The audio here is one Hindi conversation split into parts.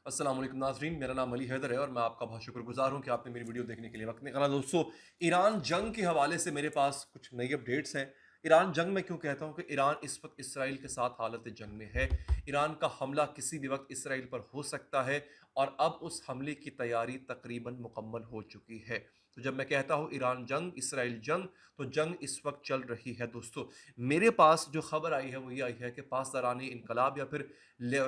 अस्सलाम वालेकुम नाज़रीन, मेरा नाम अली हैदर है और मैं आपका बहुत शुक्रगुज़ार हूँ कि आपने मेरी वीडियो देखने के लिए वक्त निकाला। दोस्तों, ईरान जंग के हवाले से मेरे पास कुछ नई अपडेट्स हैं। ईरान जंग में क्यों कहता हूँ कि ईरान इस वक्त इसराइल के साथ हालत जंग में है। ईरान का हमला किसी भी वक्त इसराइल पर हो सकता है और अब उस हमले की तैयारी तकरीबन मुकम्मल हो चुकी है। तो जब मैं कहता हूँ ईरान जंग, इसराइल जंग, तो जंग इस वक्त चल रही है। दोस्तों, मेरे पास जो खबर आई है वो ये आई है कि पासदारानी इनकलाब या फिर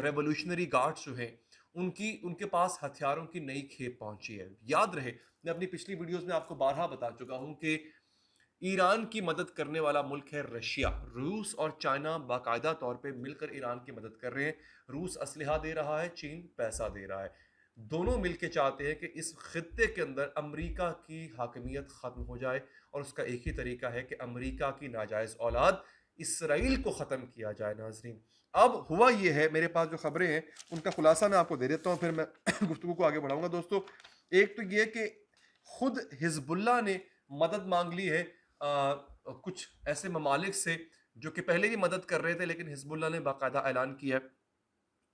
रेवोल्यूशनरी गार्ड्स जो हैं, उनकी उनके पास हथियारों की नई खेप पहुंची है। याद रहे, मैं अपनी पिछली वीडियोस में आपको बारहा बता चुका हूं कि ईरान की मदद करने वाला मुल्क है रशिया। रूस और चाइना बाकायदा तौर पे मिलकर ईरान की मदद कर रहे हैं। रूस असलहा दे रहा है, चीन पैसा दे रहा है। दोनों मिलकर चाहते हैं कि इस खित्ते के अंदर अमेरिका की हाकमियत खत्म हो जाए और उसका एक ही तरीका है कि अमेरिका की नाजायज औलाद इसराइल को ख़त्म किया जाए। नाजरीन, अब हुआ यह है, मेरे पास जो खबरें हैं उनका खुलासा मैं आपको दे देता हूँ, फिर मैं गुफ्तगू को आगे बढ़ाऊंगा। दोस्तों, एक तो ये कि खुद हिजबुल्लाह ने मदद मांग ली है कुछ ऐसे ममालिक से जो कि पहले ही मदद कर रहे थे, लेकिन हिजबुल्लाह ने बाकायदा ऐलान किया है।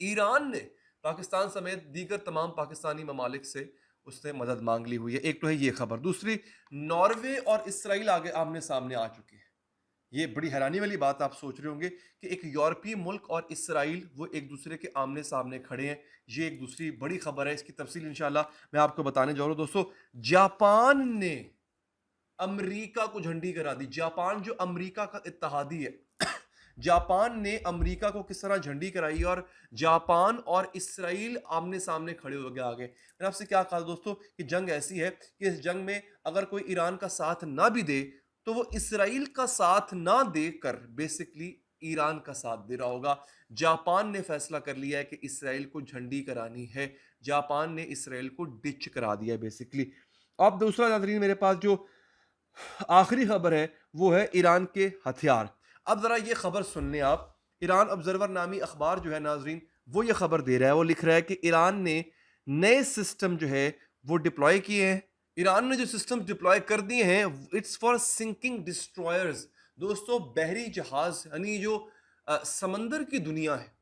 ईरान ने पाकिस्तान समेत दीगर तमाम पाकिस्तानी ममालिक से उसने मदद मांग ली हुई है। एक तो है ये खबर। दूसरी, नॉर्वे और इसराइल आगे आमने सामने आ चुके हैं। ये बड़ी हैरानी वाली बात, आप सोच रहे होंगे कि एक यूरोपीय मुल्क और इसराइल वो एक दूसरे के आमने सामने खड़े हैं। ये एक दूसरी बड़ी खबर है, इसकी तफसील इंशाल्लाह मैं आपको बताने जा रहा हूं। दोस्तों, जापान ने अमेरिका को झंडी करा दी। जापान जो अमेरिका का इत्तेहादी है, जापान ने अमेरिका को किस तरह झंडी कराई और जापान और इसराइल आमने सामने खड़े हो गए आगे। मैंने आपसे क्या कहा दोस्तों कि जंग ऐसी है कि इस जंग में अगर कोई ईरान का साथ ना भी दे तो वो इसराइल का साथ ना देकर बेसिकली ईरान का साथ दे रहा होगा। जापान ने फैसला कर लिया है कि इसराइल को झंडी करानी है। जापान ने इसराइल को डिच करा दिया है बेसिकली। अब दूसरा नाजरीन, मेरे पास जो आखिरी खबर है वो है ईरान के हथियार। अब जरा ये खबर सुन लें आप। ईरान ऑब्जर्वर नामी अखबार जो है नाजरीन, वो ये खबर दे रहा है, वो लिख रहा है कि ईरान ने नए सिस्टम जो है वो डिप्लॉय किए हैं। ईरान ने जो सिस्टम डिप्लॉय कर दिए हैं, इट्स फॉर सिंकिंग डिस्ट्रॉयर्स। दोस्तों, बहरी जहाज यानी जो समंदर की दुनिया है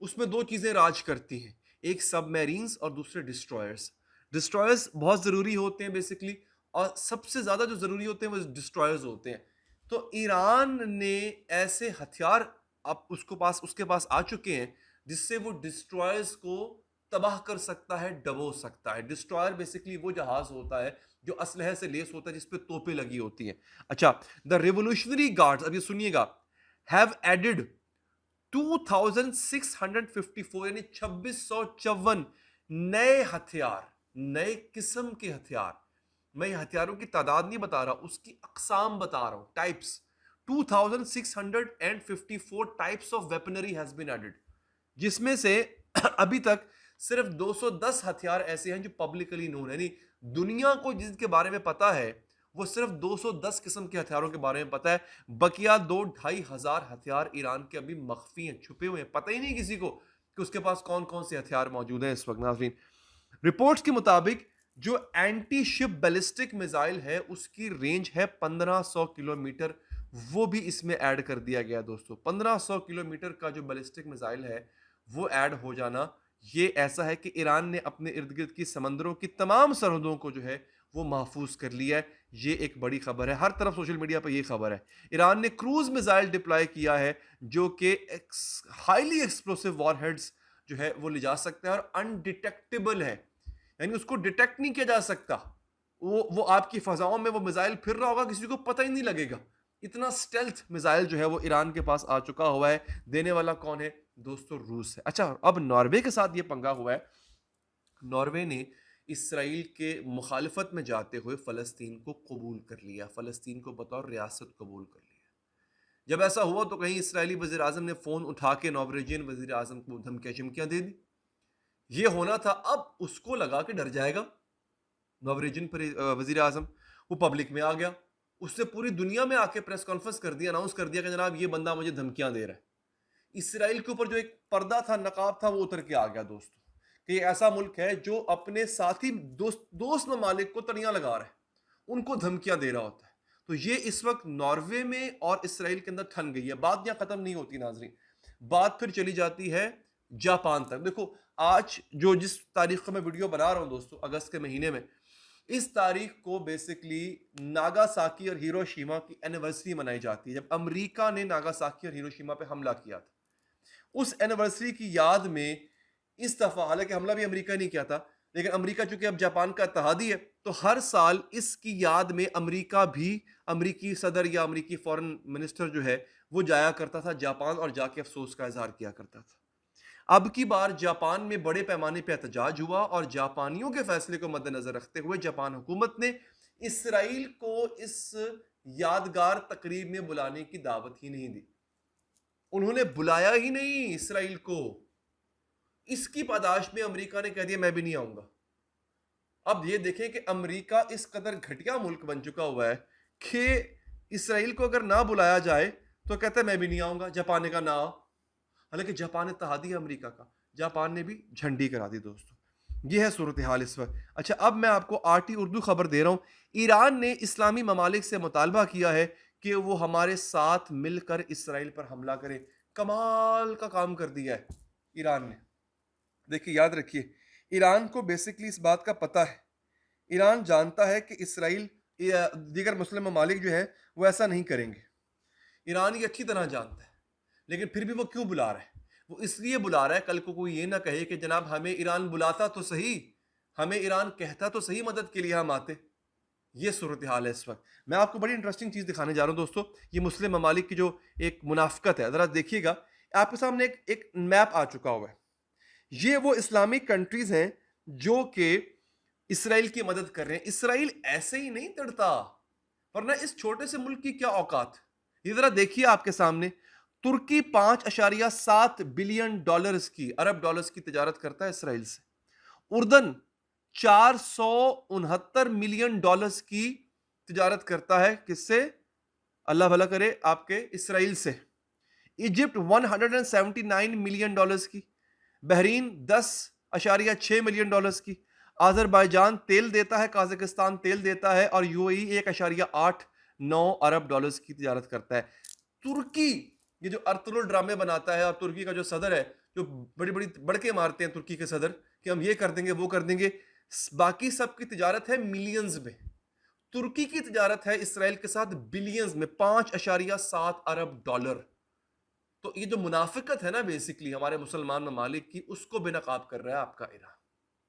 उसमें दो चीजें राज करती हैं, एक सबमरीन्स और दूसरे डिस्ट्रॉयर्स। डिस्ट्रॉयर्स बहुत जरूरी होते हैं बेसिकली, और सबसे ज्यादा जो जरूरी होते हैं वो डिस्ट्रॉयर्स होते हैं। तो ईरान ने ऐसे हथियार अब उसके पास आ चुके हैं जिससे वो डिस्ट्रॉयर्स को तबाह कर सकता है, डबो सकता है। डिस्ट्रॉयर बेसिकली वो जहाज होता है जो असलहे से लेस होता है, जिसपे तोपें लगी होती हैं। अच्छा, द रेवोल्यूशनरी गार्ड्स, अब ये सुनिएगा, हैव एडेड 2654 यानी 2654 नए हथियार, नए किस्म के हथियार। मैं ये हथियारों की तादाद नहीं बता रहा, उसकी अकसाम बता रहा हूं, types. 2654 types of weaponry has been added, जिसमें से अभी तक सिर्फ 210 हथियार ऐसे हैं जो पब्लिकली नोन है, यानी दुनिया को जिसके बारे में पता है वो सिर्फ 210 किस्म के हथियारों के बारे में पता है। बकिया 2-2,500 हथियार ईरान के अभी मख्फी हैं, छुपे हुए हैं, पता ही नहीं किसी को कि उसके पास कौन कौन से हथियार मौजूद हैं इस वक्त। नाज़रीन, रिपोर्ट्स के मुताबिक जो एंटी शिप बैलिस्टिक मिसाइल है उसकी रेंज है 1500 किलोमीटर, वो भी इसमें ऐड कर दिया गया। दोस्तों, 1500 किलोमीटर का जो बैलिस्टिक मिसाइल है वो ऐड हो जाना, ये ऐसा है कि ईरान ने अपने इर्द गिर्द की समंदरों की तमाम सरहदों को जो है वो महफूज कर लिया है। ये एक बड़ी खबर है, हर तरफ सोशल मीडिया पर ये खबर है। ईरान ने क्रूज मिसाइल डिप्लॉय किया है जो कि हाईली एक्सप्लोसिव वॉरहेड्स जो है वो ले जा सकता है और अनडिटेक्टेबल है, यानी उसको डिटेक्ट नहीं किया जा सकता। वो आपकी फजाओं में वो मिसाइल फिर रहा होगा, किसी को पता ही नहीं लगेगा। इतना स्टेल्थ मिसाइल जो है वो ईरान के पास आ चुका हुआ है। देने वाला कौन है दोस्तों? रूस है। अच्छा, अब नॉर्वे के साथ ये पंगा हुआ है। नॉर्वे ने इसराइल के मुखालफत में जाते हुए फ़लस्तीन को कबूल कर लिया, फ़लस्तीन को बतौर रियासत कबूल कर लिया। जब ऐसा हुआ तो कहीं इसराइली वज़ीर आज़म ने फ़ोन उठा के नॉर्वेजियन वज़ीर आज़म को धमकियाँ चमकियाँ दे दी। ये होना था, अब उसको लगा कि डर जाएगा नॉर्वेजियन वज़ीर आज़म, वो पब्लिक में आ गया। उसने पूरी दुनिया में आके प्रेस कॉन्फ्रेंस कर दिया, अनाउंस कर दिया कि जनाब ये बंदा मुझे धमकियाँ दे रहा है। इसराइल के ऊपर जो एक पर्दा था, नकाब था, वो उतर के आ गया दोस्तों, कि ये ऐसा मुल्क है जो अपने साथी दोस्त ममालिक को तड़ियां लगा रहा है, उनको धमकियां दे रहा होता है। तो ये इस वक्त नॉर्वे में और इसराइल के अंदर ठन गई है। बात यहां खत्म नहीं होती नाजरीन, बात फिर चली जाती है जापान तक। देखो आज जो जिस तारीख को मैं वीडियो बना रहा हूं दोस्तों, अगस्त के महीने में, इस तारीख को बेसिकली नागासाकी और हिरोशिमा की एनिवर्सरी मनाई जाती है, जब अमेरिका ने नागासाकी और हिरोशिमा पे हमला किया था। उस एनिवर्सरी की याद में इस दफा, हालांकि हमला भी अमेरिका ने किया था, लेकिन अमेरिका चूंकि अब जापान का इत्तेहादी है, तो हर साल इसकी याद में अमेरिका भी, अमेरिकी सदर या अमेरिकी फॉरेन मिनिस्टर जो है वो जाया करता था जापान और जाके अफसोस का इजहार किया करता था। अब की बार जापान में बड़े पैमाने पर एहतजाज हुआ और जापानियों के फैसले को मद्देनजर रखते हुए जापान हुकूमत ने इसराइल को इस यादगार तकरीब में बुलाने की दावत ही नहीं दी। उन्होंने बुलाया ही नहीं इसराइल को। इसकी पादाश में अमेरिका ने कह दिया मैं भी नहीं आऊंगा। अब ये देखें कि अमेरिका इस कदर घटिया मुल्क बन चुका हुआ है कि इसराइल को अगर ना बुलाया जाए तो कहता है मैं भी नहीं आऊंगा, जापान ने कहा ना आओ। हालांकि जापान इत्तेहादी है अमेरिका का, जापान ने भी झंडी करा दी दोस्तों। ये है सूरत हाल इस वक्त। अच्छा, अब मैं आपको आरटी उर्दू खबर दे रहा हूं। ईरान ने इस्लामी ममालिक से मुतालबा किया है कि वो हमारे साथ मिलकर इसराइल पर हमला करे। कमाल का काम कर दिया है ईरान ने। देखिए याद रखिए, ईरान को बेसिकली इस बात का पता है, ईरान जानता है कि इसराइल या दीगर मुस्लिम ममालिक जो है वो ऐसा नहीं करेंगे। ईरान ये अच्छी तरह जानता है, लेकिन फिर भी वो क्यों बुला रहा है? वो इसलिए बुला रहा है कल को कोई ये ना कहे कि जनाब हमें ईरान बुलाता तो सही, हमें ईरान कहता तो सही मदद के लिए हम आते। ये सूरत हाल है इस वक्त। मैं आपको बड़ी इंटरेस्टिंग चीज दिखाने जा रहा हूं दोस्तों। ये मुस्लिम ममालिक की जो एक मुनाफकत है, जरा देखिएगा। आपके सामने एक मैप आ चुका हुआ है। ये वो इस्लामिक कंट्रीज हैं जो कि इसराइल की मदद कर रहे हैं। इसराइल ऐसे ही नहीं तड़ता, वरना इस छोटे से मुल्क की क्या औकात। ये जरा देखिए आपके सामने, तुर्की 5.7 बिलियन डॉलर्स की, अरब डॉलर्स की तिजारत करता है इसराइल से। उर्दन 469 मिलियन डॉलर्स की तिजारत करता है, किससे? अल्लाह भला करे, आपके इसराइल से। इजिप्ट 179 मिलियन डॉलर्स की, बहरीन 10.6 मिलियन डॉलर्स की, अजरबैजान तेल देता है, काजाकिस्तान तेल देता है, और यूएई 1.89 अरब डॉलर्स की तिजारत करता है। तुर्की, ये जो अर्तुगरुल ड्रामे बनाता है, और तुर्की का जो सदर है, जो बड़ी बड़ी बड़के मारते हैं तुर्की के सदर कि हम ये कर देंगे वो कर देंगे, बाकी सब की तिजारत है मिलियंस में। तुर्की की तिजारत है इसराइल के साथ बिलियंस में, 5.7 अरब डॉलर। तो ये जो मुनाफिकत है ना बेसिकली हमारे मुसलमान ममालिक की, उसको बेनकाब कर रहा है आपका ईरान।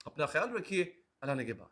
अपना ख्याल रखिए, अल्लाह ने के बाद।